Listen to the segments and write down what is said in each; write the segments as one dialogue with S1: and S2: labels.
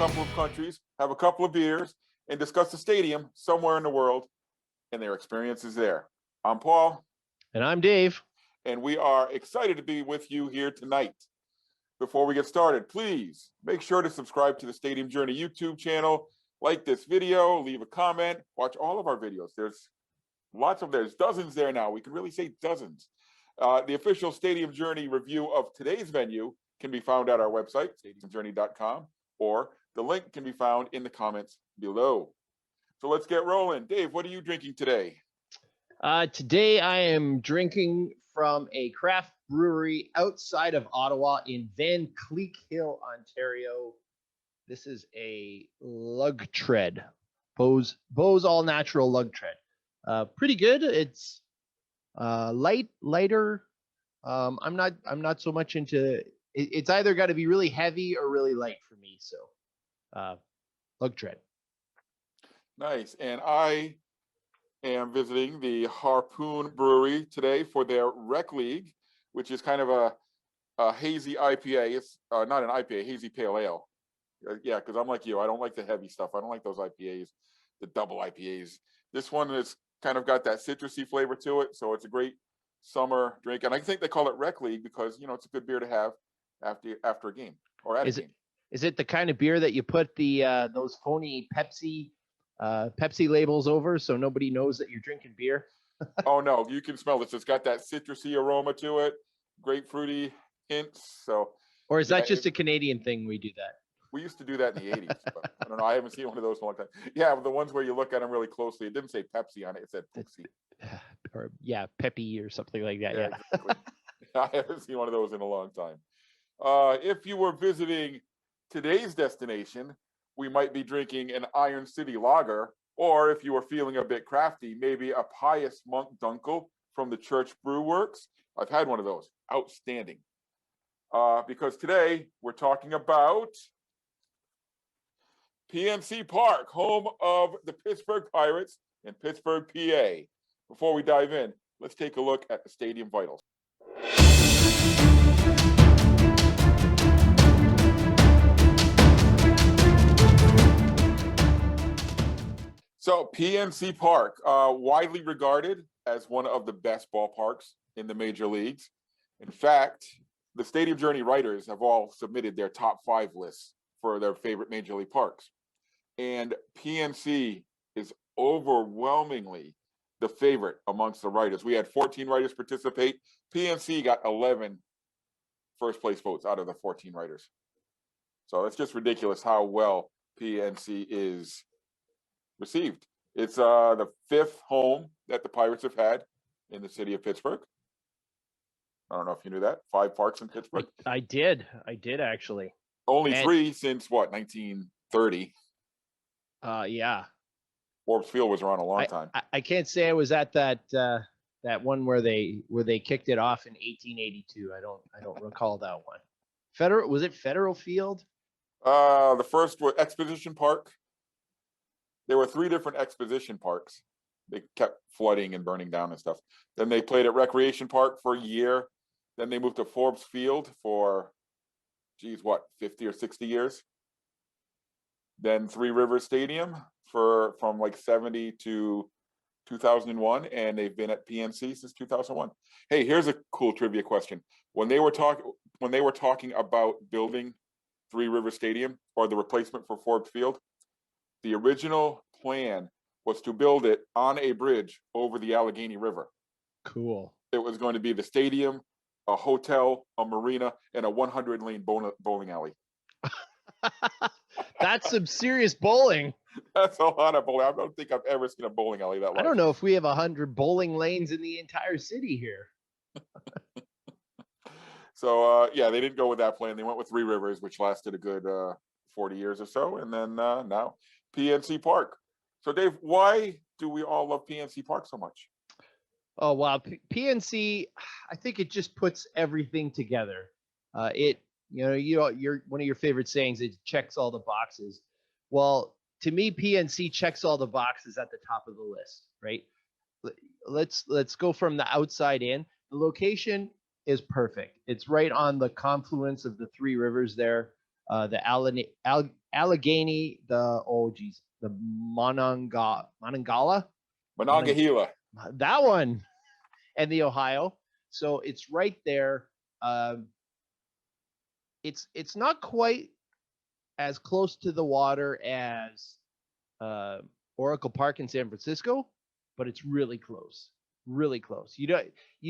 S1: couple of countries, have a couple of beers, and discuss the stadium somewhere in the world and their experiences there. I'm Paul.
S2: And I'm Dave.
S1: And we are excited to be with you here tonight. Before we get started, please make sure to subscribe to the Stadium Journey YouTube channel, like this video, leave a comment, watch all of our videos. There's dozens there now. We can really say dozens. The official Stadium Journey review of today's venue can be found at our website, stadiumjourney.com, or the link can be found in the comments below. So let's get rolling. Dave, what are you drinking today?
S2: Today I am drinking from a craft brewery outside of Ottawa in Van Cleek Hill, Ontario. This is a lug tread, Bose all natural lug tread. Pretty good. It's lighter. I'm not so much into. It's either got to be really heavy or really light for me. So, lug tread.
S1: Nice. And I am visiting the Harpoon Brewery today for their Rec League, which is kind of a hazy IPA. It's not an IPA, hazy pale ale. Yeah, because I'm like you. I don't like the heavy stuff. I don't like those IPAs, the double IPAs. This one has kind of got that citrusy flavor to it, so it's a great summer drink. And I think they call it Rec League because, it's a good beer to have after a game or at a game.
S2: Is it the kind of beer that you put the those phony Pepsi labels over so nobody knows that you're drinking beer?
S1: Oh no, you can smell this. It's got that citrusy aroma to it, grapefruity hints. So,
S2: or is that just a Canadian thing? We do that.
S1: We used to do that in the 80s. But I don't know. I haven't seen one of those in a long time. Yeah, the ones where you look at them really closely. It didn't say Pepsi on it. It said Pepsi.
S2: Or Peppy or something like that. Yeah.
S1: Exactly. I haven't seen one of those in a long time. If you were visiting today's destination, we might be drinking an Iron City Lager, or if you were feeling a bit crafty, maybe a Pious Monk Dunkel from the Church Brew Works. I've had one of those. Outstanding. Because today we're talking about PNC Park, home of the Pittsburgh Pirates in Pittsburgh, PA. Before we dive in, let's take a look at the stadium vitals. So PNC Park, widely regarded as one of the best ballparks in the major leagues. In fact, the Stadium Journey writers have all submitted their top 5 lists for their favorite major league parks. And PNC is overwhelmingly the favorite amongst the writers. We had 14 writers participate. PNC got 11 first place votes out of the 14 writers. So it's just ridiculous how well PNC is received. It's the 5th home that the Pirates have had in the city of Pittsburgh. I don't know if you knew that. 5 parks in Pittsburgh.
S2: I did actually.
S1: Only 3 since what, 1930?
S2: Yeah.
S1: Forbes Field was around a long time.
S2: I can't say I was at that one where they kicked it off in 1882. I don't recall that one. Was it Federal Field?
S1: The first was Exposition Park. There were 3 different Exposition Parks. They kept flooding and burning down and stuff. Then they played at Recreation Park for a year. Then they moved to Forbes Field for, 50 or 60 years. Then Three Rivers Stadium from like 70 to 2001, and they've been at PNC since 2001. Hey, here's a cool trivia question. When they were talking about building Three Rivers Stadium or the replacement for Forbes Field, the original plan was to build it on a bridge over the Allegheny River.
S2: Cool.
S1: It was going to be the stadium, a hotel, a marina, and a 100-lane bowling alley.
S2: That's some serious bowling.
S1: That's a lot of bowling. I don't think I've ever seen a bowling alley that large.
S2: I don't know if we have 100 bowling lanes in the entire city here.
S1: So, they didn't go with that plan. They went with Three Rivers, which lasted a good 40 years or so. And then now PNC Park. So, Dave, why do we all love PNC Park so much?
S2: Oh, wow. PNC, I think it just puts everything together. You're one of your favorite sayings, it checks all the boxes. Well, to me, PNC checks all the boxes at the top of the list, right? Let's go from the outside in. The location is perfect. It's right on the confluence of the 3 rivers there. Allegheny, the Monongahela,
S1: Monongahela.
S2: that one, and the Ohio. So it's right there. Um, it's not quite as close to the water as uh, Oracle Park in San Francisco, but it's really close. Really close. You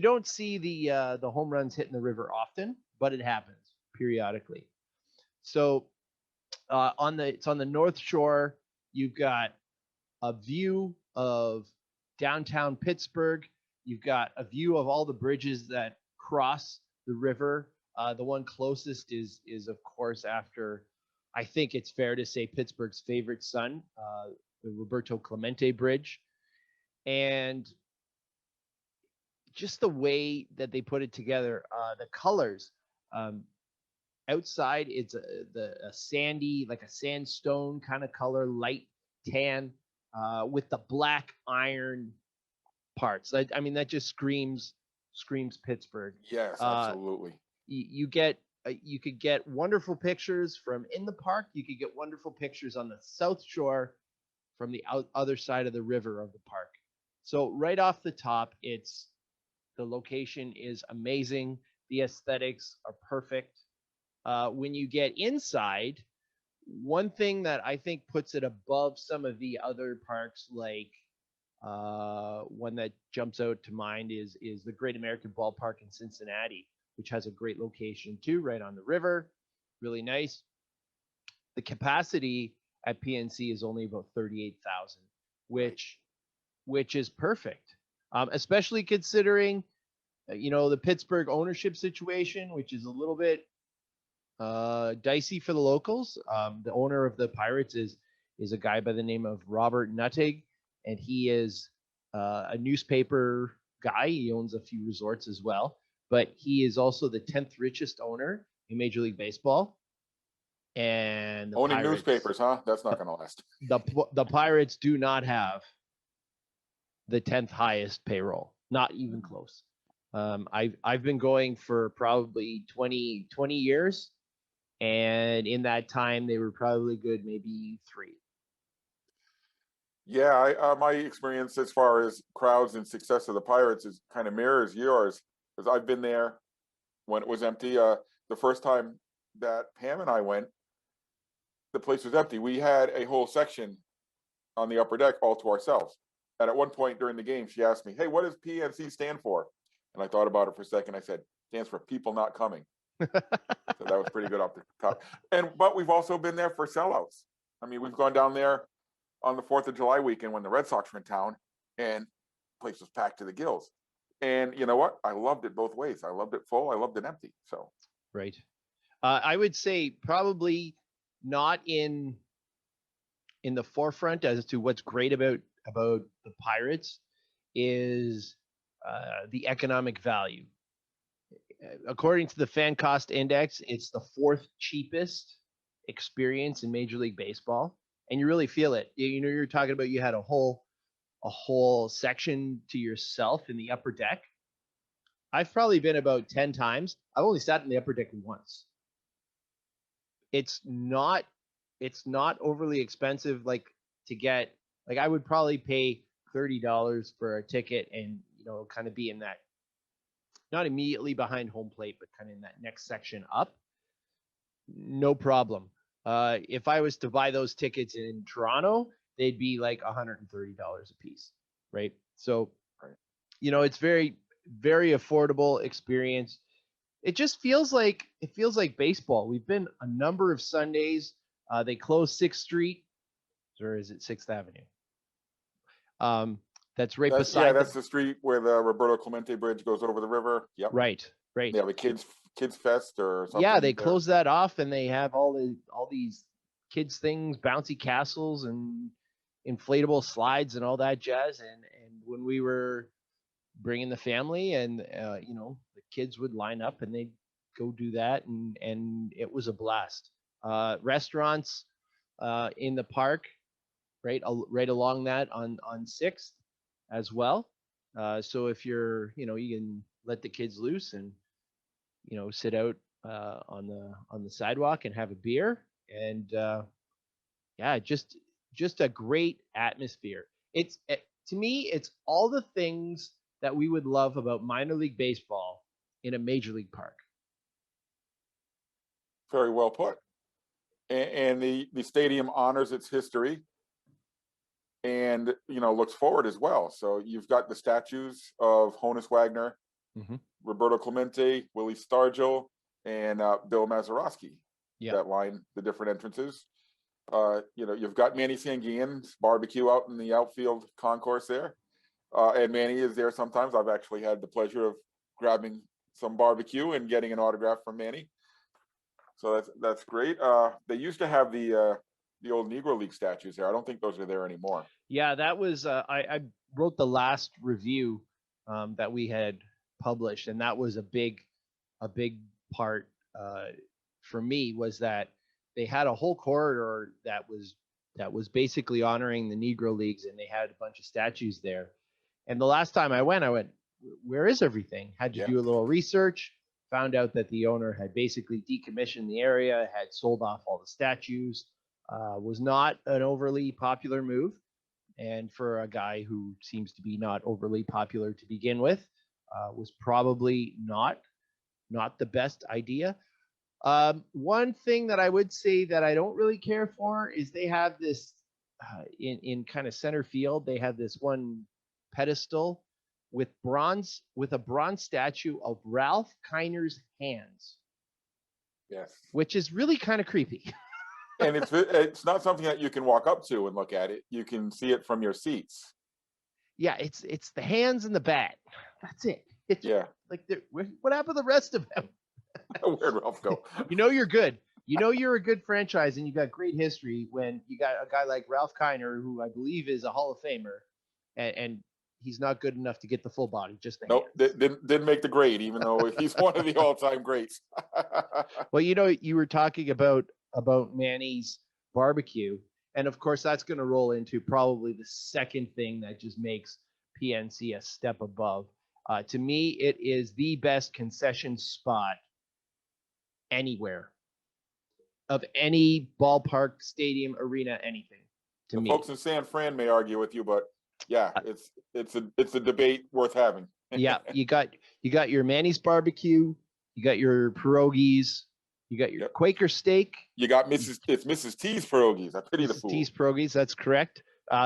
S2: don't see the home runs hitting the river often, but it happens periodically. So it's on the North Shore. You've got a view of downtown Pittsburgh. You've got a view of all the bridges that cross the river. The one closest is of course after, I think it's fair to say, Pittsburgh's favorite son, the Roberto Clemente Bridge, and just the way that they put it together, the colors. Outside, it's a sandy, like a sandstone kind of color, light tan, with the black iron parts. I mean, that just screams Pittsburgh.
S1: Yes, absolutely.
S2: You could get wonderful pictures from in the park. You could get wonderful pictures on the South Shore from the other side of the river of the park. So right off the top, the location is amazing. The aesthetics are perfect. When you get inside, one thing that I think puts it above some of the other parks, like one that jumps out to mind is the Great American Ballpark in Cincinnati, which has a great location too, right on the river. Really nice. The capacity at PNC is only about 38,000, which is perfect, especially considering the Pittsburgh ownership situation, which is a little bit dicey for the locals. The owner of the Pirates is a guy by the name of Robert Nuttig, and he is a newspaper guy. He owns a few resorts as well, but he is also the 10th richest owner in Major League Baseball. And
S1: owning newspapers, huh? That's not going to last.
S2: The Pirates do not have the 10th highest payroll, not even close. I've been going for probably 20 years, and in that time they were probably good maybe 3.
S1: Yeah, my experience as far as crowds and success of the Pirates is kind of mirrors yours, because I've been there when it was empty. The first time that Pam and I went, the place was empty. We had a whole section on the upper deck all to ourselves. And at one point during the game, she asked me, "Hey, what does PNC stand for?" And I thought about it for a second. I said, "Stands for people not coming." So that was pretty good off the top. But we've also been there for sellouts. I mean, we've gone down there on the 4th of July weekend when the Red Sox were in town, and the place was packed to the gills. And you know what? I loved it both ways. I loved it full. I loved it empty. So
S2: right. I would say probably not in the forefront as to what's great about the Pirates is the economic value. According to the fan cost index, it's the 4th cheapest experience in Major League Baseball, and you really feel it. You're talking about you had a whole section to yourself in the upper deck. I've probably been about 10 times. I've only sat in the upper deck once. It's not overly expensive, like to get, like I would probably pay $30 for a ticket and kind of be in that, not immediately behind home plate, but kind of in that next section up. No problem. If I was to buy those tickets in Toronto, they'd be like $130 a piece, right? So, it's very, very affordable experience. It just feels like baseball. We've been a number of Sundays. They closed 6th Street, or is it 6th Avenue? That's right beside.
S1: Yeah, that's the street where the Roberto Clemente Bridge goes over the river. Yep.
S2: Right.
S1: They have a kids fest or something.
S2: Yeah, they close that off, and they have all these kids things, bouncy castles and inflatable slides and all that jazz. And when we were bringing the family, and the kids would line up and they'd go do that, and it was a blast. Restaurants in the park, right along that on 6th as well. So if you're, you can let the kids loose and sit out on the sidewalk and have a beer, and yeah, just a great atmosphere. To me, it's all the things that we would love about minor league baseball in a major league park.
S1: Very well put. And the stadium honors its history, and looks forward as well. So you've got the statues of Honus Wagner,
S2: Mm-hmm.
S1: Roberto Clemente, Willie Stargell, and Bill Mazeroski
S2: Yeah.
S1: that line the different entrances. You've got Manny Sanguillen's barbecue out in the outfield concourse there, and Manny is there sometimes. I've actually had the pleasure of grabbing some barbecue and getting an autograph from Manny. So that's great. They used to have the old Negro League statues there. I don't think those are there anymore.
S2: Yeah, that was I wrote the last review that we had published, and that was a big part for me, was that they had a whole corridor that was basically honoring the Negro Leagues, and they had a bunch of statues there. And the last time I went, where is everything? Had to do a little research, found out that the owner had basically decommissioned the area, had sold off all the statues. Was not an overly popular move. And for a guy who seems to be not overly popular to begin with, was probably not the best idea. One thing that I would say that I don't really care for is they have this in kind of center field. They have this one pedestal with a bronze statue of Ralph Kiner's hands.
S1: Yes,
S2: which is really kind of creepy.
S1: And it's not something that you can walk up to and look at it. You can see it from your seats.
S2: Yeah, it's the hands and the bat. That's it. It's like what happened to the rest of them?
S1: Where'd Ralph go?
S2: You're good. You're a good franchise, and you got great history when you got a guy like Ralph Kiner, who I believe is a Hall of Famer, and he's not good enough to get the full body. Just the hands.
S1: Didn't make the grade, even though he's one of the all-time greats.
S2: Well, you were talking about Manny's barbecue, and of course that's going to roll into probably the second thing that just makes PNC a step above. To me, it is the best concession spot anywhere, of any ballpark, stadium, arena, anything. To me,
S1: folks in San Fran may argue with you, but yeah, it's a debate worth having.
S2: Yeah, you got your Manny's barbecue, you got your pierogies, you got your Quaker steak.
S1: You got Mrs. T's pierogies. I pity the fool.
S2: T's pierogies, that's correct.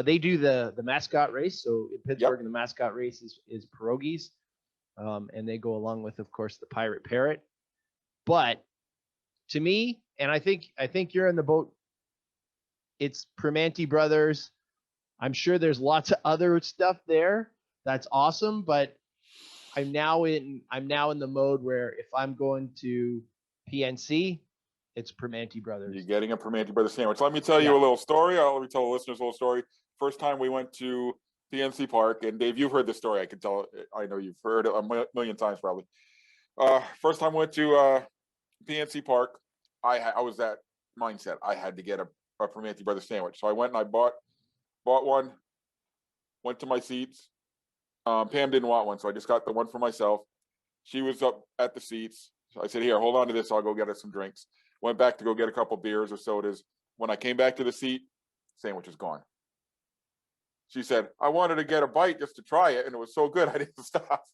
S2: They do the mascot race. So in Pittsburgh, the mascot race is pierogies, and they go along with, of course, the Pirate Parrot. But to me, and I think you're in the boat, it's Primanti Brothers. I'm sure there's lots of other stuff there that's awesome, but I'm now in the mode where if I'm going to PNC, it's Primanti Brothers.
S1: You're getting a Primanti Brothers sandwich. Let me tell you a little story. Let me tell the listeners a little story. First time we went to PNC Park, and Dave, you've heard this story. I know you've heard it a million times probably. First time we went to PNC Park, I was that mindset. I had to get a Primanti Brothers sandwich. So I went and I bought one, went to my seats. Pam didn't want one, so I just got the one for myself. She was up at the seats. So I said, here, hold on to this. I'll go get us some drinks. Went back to go get a couple beers or sodas. When I came back to the seat, sandwich was gone. She said, I wanted to get a bite just to try it, and it was so good I didn't stop.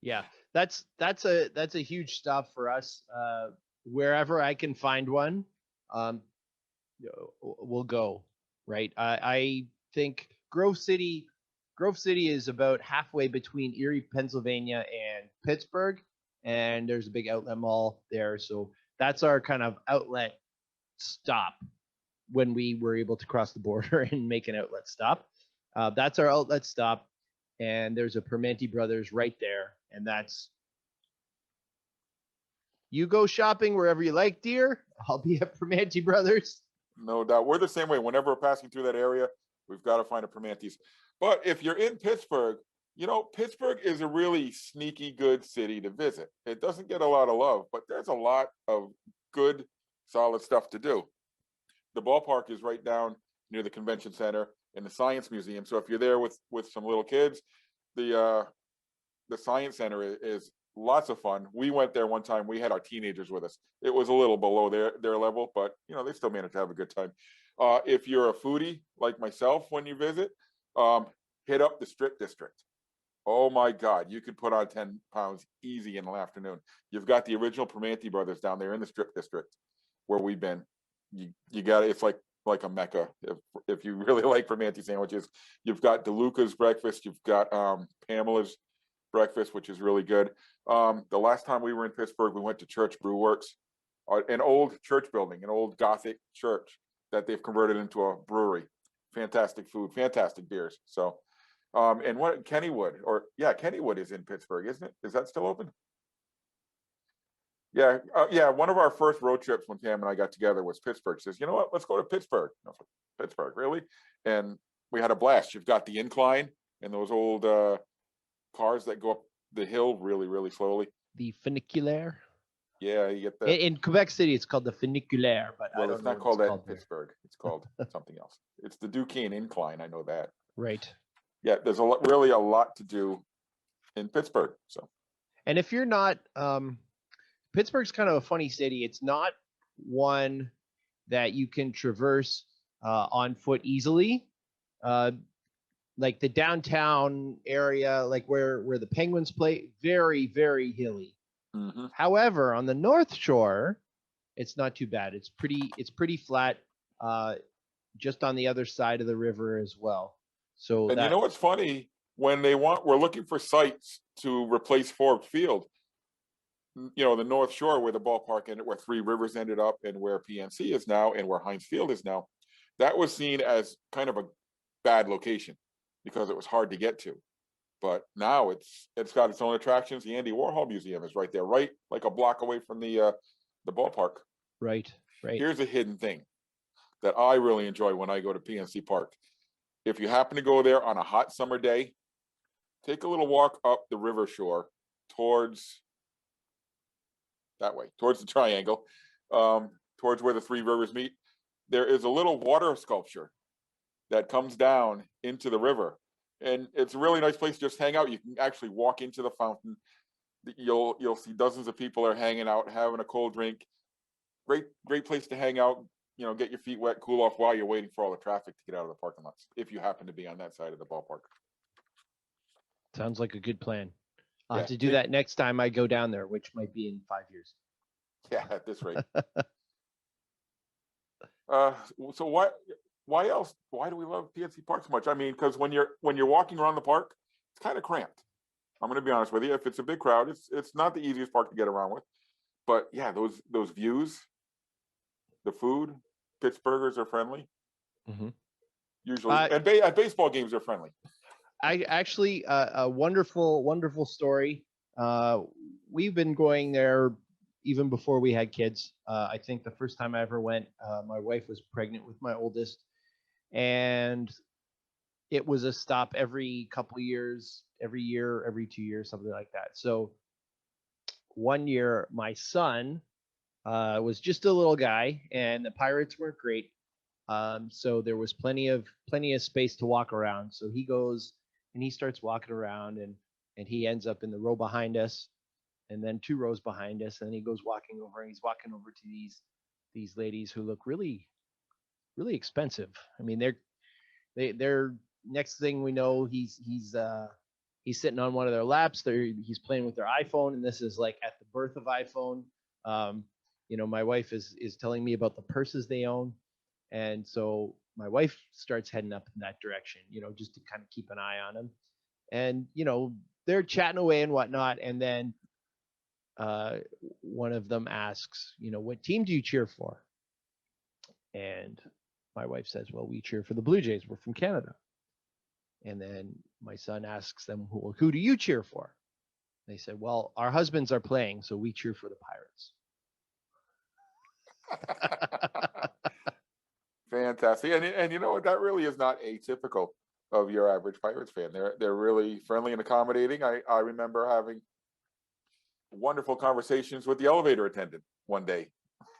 S2: Yeah, that's a huge stop for us. Wherever I can find one, we'll go. Right. I think Grove City is about halfway between Erie, Pennsylvania, and Pittsburgh, and there's a big outlet mall there. So that's our kind of outlet stop when we were able to cross the border and make an outlet stop. That's our outlet stop, and there's a Primanti Brothers right there, and that's. You go shopping wherever you like, dear. I'll be at Primanti Brothers.
S1: No doubt. We're the same way. Whenever we're passing through that area, we've got to find a Primanti's. But if you're in Pittsburgh, Pittsburgh is a really sneaky good city to visit. It doesn't get a lot of love, but there's a lot of good, solid stuff to do. The ballpark is right down near the convention center and the Science Museum. So if you're there with some little kids, the Science Center is lots of fun. We went there one time. We had our teenagers with us. It was a little below their level, but they still managed to have a good time. If you're a foodie like myself, when you visit, hit up the Strip District. Oh my God, you could put on 10 pounds easy in the afternoon. You've got the original Primanti brothers down there in the Strip District where we've been. You got it. It's like a mecca if you really like Primanti sandwiches. You've got DeLuca's breakfast. You've got Pamela's breakfast, which is really good. The last time we were in Pittsburgh, we went to Church Brew Works, an old church building, an old Gothic church that they've converted into a brewery. Fantastic food, fantastic beers. So, and what Kennywood is in Pittsburgh, isn't it? Is that still open? Yeah, yeah. One of our first road trips when Cam and I got together was Pittsburgh. Says, you know what? Let's go to Pittsburgh. I was like, Pittsburgh, really? And we had a blast. You've got the incline and those old cars that go up the hill really, really slowly.
S2: The funiculaire.
S1: Yeah, you get that.
S2: In Quebec City, it's called the funiculaire, but I don't
S1: it's
S2: know
S1: not called that in
S2: there.
S1: Pittsburgh. It's called something else. It's the Duquesne Incline. I know that.
S2: Right.
S1: Yeah, there's really a lot to do in Pittsburgh. So,
S2: and if you're not, Pittsburgh's kind of a funny city. It's not one that you can traverse on foot easily. Like the downtown area, like where the Penguins play, very, very hilly.
S1: mm-hmm.
S2: However, on the North Shore, it's not too bad. It's pretty flat, just on the other side of the river as well. So,
S1: and you know what's funny? When we're looking for sites to replace Forbes Field. The North Shore, where the ballpark ended, where Three Rivers ended up, and where PNC is now, and where Heinz Field is now, that was seen as kind of a bad location because it was hard to get to. But now it's got its own attractions. The Andy Warhol Museum is right there, right like a block away from the ballpark.
S2: Right.
S1: Here's a hidden thing that I really enjoy when I go to PNC Park. If you happen to go there on a hot summer day, take a little walk up the river shore towards the triangle, towards where the Three Rivers meet. There is a little water sculpture that comes down into the river. And it's a really nice place to just hang out. You can actually walk into the fountain. You'll see dozens of people are hanging out, having a cold drink. Great place to hang out, get your feet wet, cool off while you're waiting for all the traffic to get out of the parking lots, if you happen to be on that side of the ballpark.
S2: Sounds like a good plan. I'll have to do that next time I go down there, which might be in 5 years.
S1: Yeah, at this rate. So why else? Why do we love PNC Park so much? I mean, because when you're walking around the park, it's kind of cramped. I'm going to be honest with you. If it's a big crowd, it's not the easiest park to get around with. But yeah, those views, the food, Pittsburghers are friendly.
S2: Mm-hmm.
S1: Usually, and at baseball games are friendly.
S2: I actually a wonderful story. We've been going there even before we had kids. I think the first time I ever went, my wife was pregnant with my oldest, and it was a stop every couple of years, every year, every 2 years, something like that. So one year, my son was just a little guy, and the Pirates weren't great. So there was plenty of space to walk around. So he goes and he starts walking around, and he ends up in the row behind us, and then 2 rows behind us. And then he goes walking over, and he's walking over to these ladies who look really, really expensive. I mean, they're next thing we know, he's sitting on one of their laps. He's playing with their iPhone, and this is like at the birth of iPhone. My wife is telling me about the purses they own. And so my wife starts heading up in that direction, just to kind of keep an eye on him. And, they're chatting away and whatnot. And then one of them asks, what team do you cheer for? And my wife says, well, we cheer for the Blue Jays. We're from Canada. And then my son asks them, well, who do you cheer for? They said, well, our husbands are playing, so we cheer for the Pirates.
S1: Fantastic. And you know what? That really is not atypical of your average Pirates fan. They're really friendly and accommodating. I remember having wonderful conversations with the elevator attendant one day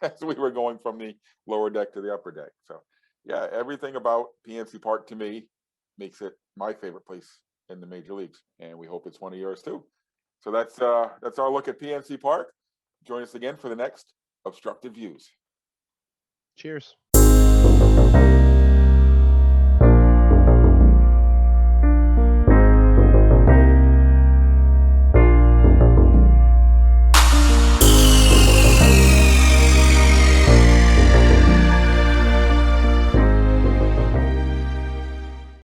S1: as we were going from the lower deck to the upper deck. So yeah, everything about PNC Park to me makes it my favorite place in the major leagues. And we hope it's one of yours too. So that's our look at PNC Park. Join us again for the next Obstructed Views.
S2: Cheers.